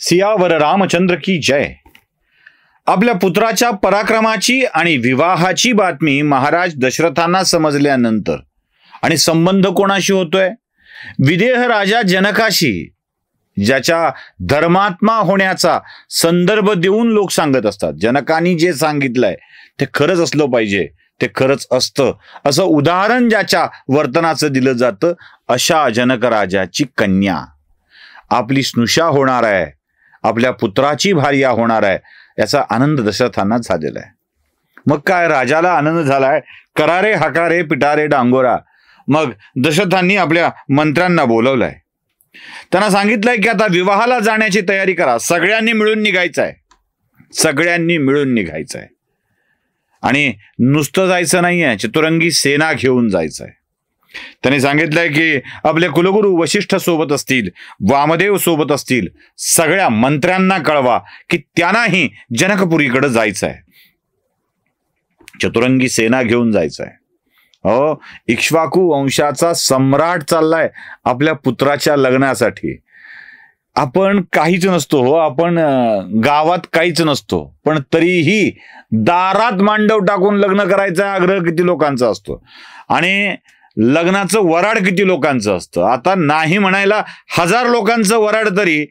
सियावर रामचंद्र की जय. आपल्या पुत्राच्या पराक्रमाची आणि विवाहाची बातमी महाराज दशरथांना समजल्यानंतर आणि संबंध कोणाशी होतोय? विदेह राजा जनकाशी, ज्याच्या धर्मात्मा होण्याचा संदर्भ देऊन लोक सांगत असतात. जनकानी जे सांगितलंय ते खरंच असलं पाहिजे, ते खरंच असतं असं उदाहरण ज्याच्या वर्तनाचं दिलं जातं, अशा जनक राजाची कन्या आपली स्नुषा होणार आहे, आपल्या पुत्राची भार्या होणार आहे, याचा आनंद दशरथांना झालेला आहे. मग काय, राजाला आनंद झालाय. करारे हकारे पिटारे डांगोरा. मग दशरथांनी आपल्या मंत्र्यांना बोलवलंय, त्यांना सांगितलंय की आता विवाहाला जाण्याची तयारी करा, सगळ्यांनी मिळून निघायचं आहे, सगळ्यांनी मिळून निघायचं आहे. आणि नुसतं जायचं नाहीये, चतुरंगी सेना घेऊन जायचं आहे. त्यांनी सांगितलंय की आपले कुलगुरू वशिष्ठ सोबत असतील, वामदेव सोबत असतील, सगळ्या मंत्र्यांना कळवा की त्यांनाही जनकपुरीकडे जायचं आहे, चतुरंगी सेना घेऊन जायचं आहे. हो, इक्ष्वाकू वंशाचा सम्राट चाललाय आपल्या पुत्राच्या लग्नासाठी. आपण काहीच नसतो हो, आपण गावात काहीच नसतो, पण तरीही दारात मांडव टाकून लग्न करायचा आग्रह किती लोकांचा असतो आणि लग्नाचं वराड किती लोकांचं असतं. आता नाही म्हणायला 1000 लोकांचं वराड तरी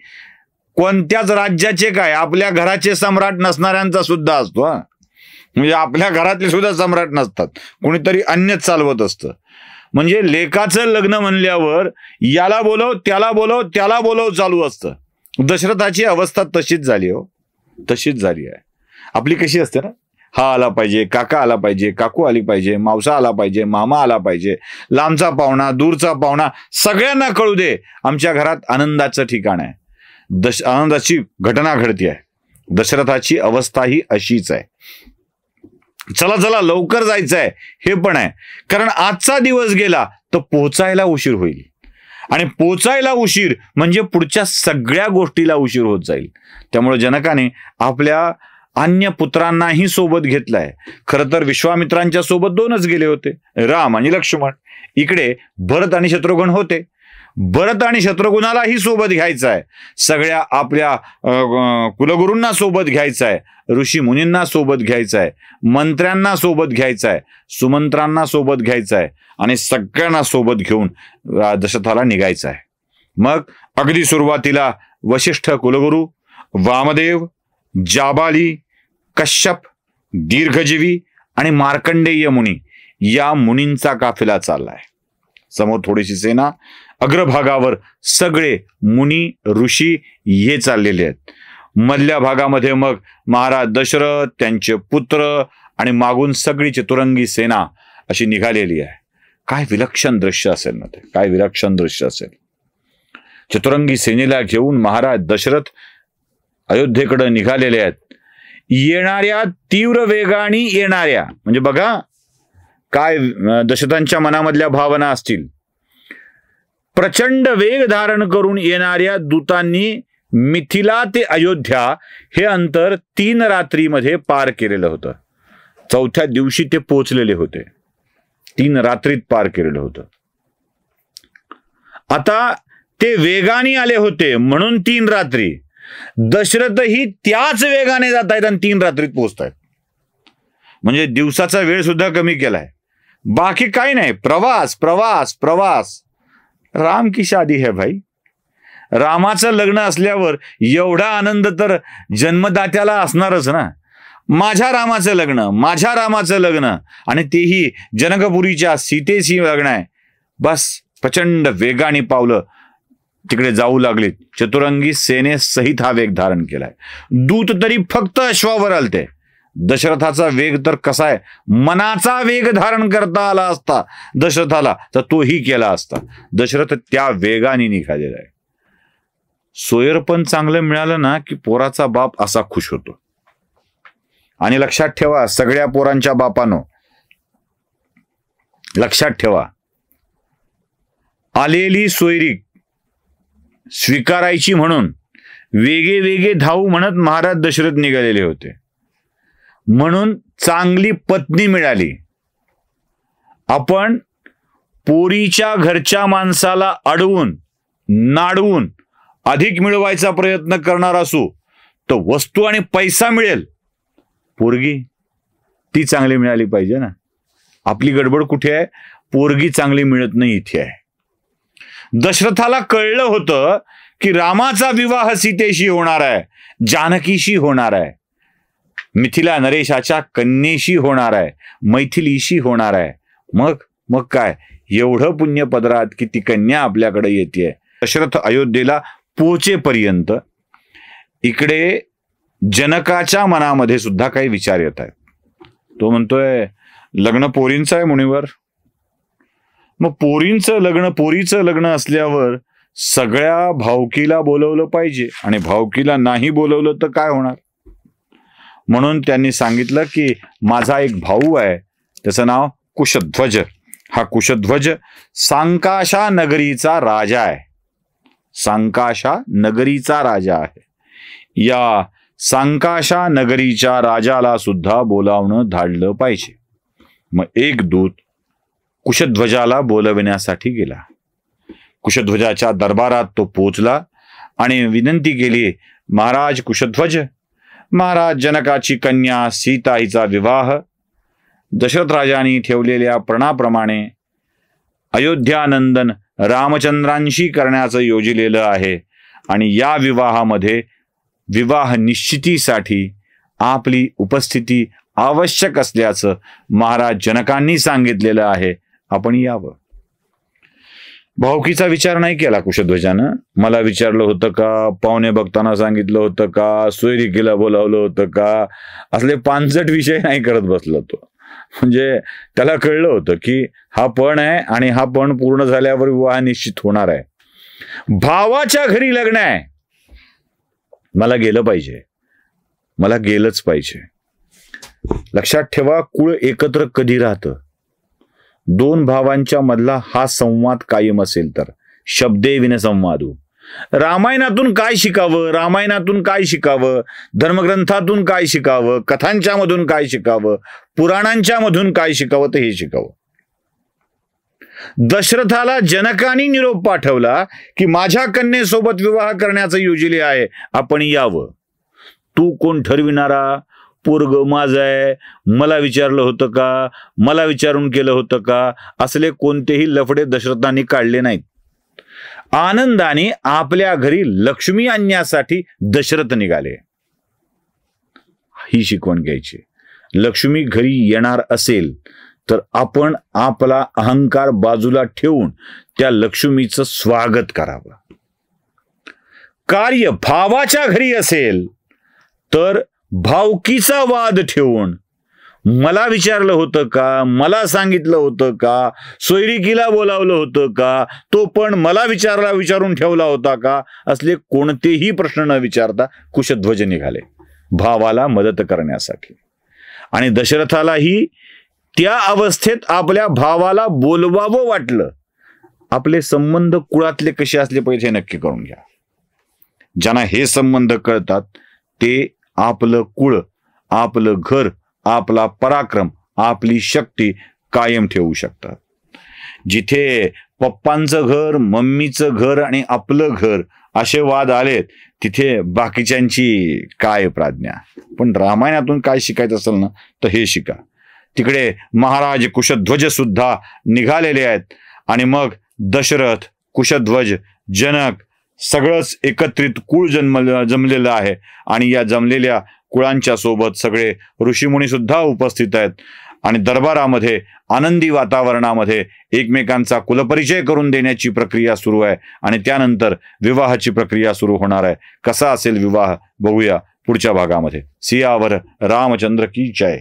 कोणत्याच राज्याचे काय, आपल्या घराचे सम्राट नसणाऱ्यांचा सुद्धा असतो. म्हणजे आपल्या घरातले सुद्धा सम्राट नसतात, कोणीतरी अन्यच चालवत असतं. म्हणजे लेकाचं लग्न म्हणल्यावर याला बोलव, त्याला बोलव, त्याला बोलव चालू असतं. दशरथाची अवस्था तशीच झाली हो, तशीच झाली आहे. आपली कशी असते ना, हा आला पाहिजे, काका आला पाहिजे, काकू आली पाहिजे, मावसा आला पाहिजे, मामा आला पाहिजे, लांबचा पाहुणा, दूरचा पाहुणा, सगळ्यांना कळू दे आमच्या घरात आनंदाचं ठिकाण आहे, आनंदाची घटना घडती आहे. दशरथाची अवस्था ही अशीच आहे. चला चला लवकर जायचं आहे हे पण आहे, कारण आजचा दिवस गेला तर पोचायला उशीर होईल, आणि पोचायला उशीर म्हणजे पुढच्या सगळ्या गोष्टीला उशीर होत जाईल. त्यामुळे जनकाने आपल्या अन्य पुत्रांनाही सोबत घेतलाय. खरं तर विश्वामित्रांच्या सोबत 2च गेले होते, राम आणि लक्ष्मण. इकडे भरत आणि शत्रुघ्न होते. भरत आणि शत्रुघ्नालाही सोबत घ्यायचं आहे, सगळ्या आपल्या कुलगुरूंना सोबत घ्यायचं आहे, ऋषी मुनींना सोबत घ्यायचं आहे, मंत्र्यांना सोबत घ्यायचं आहे, सुमंत्रांना सोबत घ्यायचं आहे, आणि सगळ्यांना सोबत घेऊन दशरथाला निघायचं आहे. मग अगदी सुरुवातीला वशिष्ठ कुलगुरू, वामदेव, जाबाली, कश्यप, दीर्घजीवी आणि मार्कंडेय मुनी, या मुनींचा काफिला चाललाय. समोर थोडीशी सेना, अग्रभागावर सगळे मुनी ऋषी हे चाललेले आहेत. मधल्या भागामध्ये मग महाराज दशरथ, त्यांचे पुत्र आणि मागून सगळी चतुरंगी सेना अशी निघालेली आहे. काय विलक्षण दृश्य असेल ना ते, काय विलक्षण दृश्य असेल. चतुरंगी सेनेला घेऊन महाराज दशरथ अयोध्येकडे निघालेले आहेत. येणाऱ्या तीव्र वेगाने येणाऱ्या, म्हणजे बघा काय दशरथांच्या मनामधल्या भावना असतील. प्रचंड वेग धारण करून येणाऱ्या दूतांनी मिथिला ते अयोध्या हे अंतर 3 रात्रीमध्ये पार केलेलं होतं. 4थ्या दिवशी ते पोचलेले होते, 3 रात्रीत पार केलेलं होतं. आता ते वेगाने आले होते म्हणून 3 रात्री. दशरथही त्याच वेगाने जात आहेत आणि 3 रात्रीत पोहोचतायत. म्हणजे दिवसाचा वेळ सुद्धा कमी केलाय, बाकी काही नाही. प्रवास प्रवास प्रवास. राम की शादी है भाई. रामाचं लग्न असल्यावर एवढा आनंद तर जन्मदात्याला असणारच ना. माझ्या रामाचं लग्न, माझ्या रामाचं लग्न, आणि तेही जनकपुरीच्या सीतेशी लग्न आहे. बस प्रचंड वेगाने पावलं तिकडे जाऊ लागलीत. चतुरंगी सेनेसहित हा वेग धारण केलाय. दूत तरी फक्त अश्वावर आलते. दशरथाचा वेग तर कसा आहे, मनाचा वेग धारण करता आला असता दशरथाला तर तोही केला असता. दशरथ त्या वेगाने निघालेला आहे. सोयरपण चांगलं मिळालं ना की पोराचा बाप असा खुश होतो. आणि लक्षात ठेवा सगळ्या पोरांच्या बापानो, लक्षात ठेवा, आलेली सोयरीक स्वीकारायची म्हणून वेगे वेगे धावू म्हणत महाराज दशरथ निघालेले होते. म्हणून चांगली पत्नी मिळाली. आपण पोरीच्या घरच्या माणसाला अडवून नाडवून अधिक मिळवायचा प्रयत्न करणार असू तर वस्तू आणि पैसा मिळेल, पोरगी ती चांगली मिळाली पाहिजे ना. आपली गडबड कुठे आहे? पोरगी चांगली मिळत नाही इथे आहे. दशरथाला कळलं होतं की रामाचा विवाह सीतेशी होणार आहे, जानकीशी होणार आहे, मिथिला नरेशाच्या कन्येशी होणार आहे, मैथिलीशी होणार आहे. मग काय, एवढं पुण्य पदरात की ती कन्या आपल्याकडे येते. दशरथ अयोध्येला पोहोचेपर्यंत इकडे जनकाच्या मनामध्ये सुद्धा काही विचार येत आहेत. तो म्हणतोय लग्न पोरींचं आहे मुनीवर. मग पोरीचं लग्न असल्यावर सगळ्या भावकीला बोलवलं पाहिजे, आणि भावकीला नाही बोलवलं तर काय होणार. म्हणून त्यांनी सांगितलं की माझा एक भाऊ आहे, त्याचं नाव कुशध्वज. हा कुशध्वज सांकाशा नगरीचा राजा आहे. सांकाशा नगरीचा राजा आहे. या सांकाशा नगरीच्या राजाला सुद्धा बोलावणं धाडलं पाहिजे. मग एक दूत कुशध्वजाला बोलविण्यासाठी गेला. कुशध्वजाच्या दरबारात तो पोचला आणि विनंती केली, महाराज कुशध्वज, महाराज जनकाची कन्या सीता हिचा विवाह दशरथ राजांनी ठेवलेल्या प्रणाप्रमाणे अयोध्यानंदन रामचंद्रांशी करण्याचं योजिलेलं आहे, आणि या विवाहामध्ये विवाह निश्चितीसाठी आपली उपस्थिती आवश्यक असल्याचं महाराज जनकांनी सांगितलेलं आहे, आपण यावं. भावकीचा विचार नाही केला कुशध्वजानं. मला विचारलं होतं का, पाहुणे बघताना सांगितलं होतं का, सोयरिकीला बोलावलं होतं का, असले पानसट विषय नाही करत बसला तो. म्हणजे त्याला कळलं होतं की हा पण आहे आणि हा पण पूर्ण झाल्यावर विवाह निश्चित होणार आहे. भावाच्या घरी लग्न आहे, मला गेलं पाहिजे, मला गेलंच पाहिजे. लक्षात ठेवा, कुळ एकत्र कधी राहतं? दोन भावांच्या मधला हा संवाद कायम असेल तर. शब्दे विन संवादू. रामायणातून काय शिकावं, रामायणातून काय शिकावं, धर्मग्रंथातून काय शिकावं, कथांच्या मधून काय शिकावं, पुराणांच्या मधून काय शिकावं, तर हे शिकावं. दशरथाला जनकाने निरोप पाठवला की माझ्या कन्येसोबत विवाह करण्याचं योजिले आहे, आपण यावं. तू कोण ठरविणारा? पोरग माझं आहे, मला विचारलं होतं का, मला विचारून केलं होतं का, असले कोणतेही लफडे दशरथांनी काढले नाहीत. आनंदाने आपल्या घरी लक्ष्मी आणण्यासाठी दशरथ निघाले. ही शिकवण घ्यायची. लक्ष्मी घरी येणार असेल तर आपण आपला अहंकार बाजूला ठेवून त्या लक्ष्मीचं स्वागत करावं. कार्य भावाच्या घरी असेल तर भावकीचा वाद ठेवून मला विचारलं होतं का, मला सांगितलं होतं का, सोयरिकीला बोलावलं होतं का, तो पण मला विचारून ठेवला होता का, असले कोणतेही प्रश्न न विचारता कुशध्वज निघाले भावाला मदत करण्यासाठी. आणि दशरथालाही त्या अवस्थेत आपल्या भावाला बोलवावं वाटलं. आपले संबंध कुळातले कसे असले पाहिजे हे नक्की करून घ्या. ज्यांना हे संबंध कळतात ते आपलं कुळ, आपलं घर, आपला पराक्रम, आपली शक्ती कायम ठेवू शकतात. जिथे पप्पांचं घर, मम्मीचं घर आणि आपलं घर असे वाद आलेत, तिथे बाकीच्यांची काय प्राज्ञा. पण रामायणातून काय शिकायचं असेल ना तर हे शिका. तिकडे महाराज कुशध्वज सुद्धा निघालेले आहेत, आणि मग दशरथ, कुशध्वज, जनक सगळंच एकत्रित कुळ जमलेलं आहे. आणि या जमलेल्या कुळांच्या सोबत सगळे ऋषीमुनी सुद्धा उपस्थित आहेत, आणि दरबारामध्ये आनंदी वातावरणामध्ये एकमेकांचा कुलपरिचय करून देण्याची प्रक्रिया सुरू आहे, आणि त्यानंतर विवाहाची प्रक्रिया सुरू होणार आहे. कसा असेल विवाह बघूया पुढच्या भागामध्ये. सियावर रामचंद्र की जय.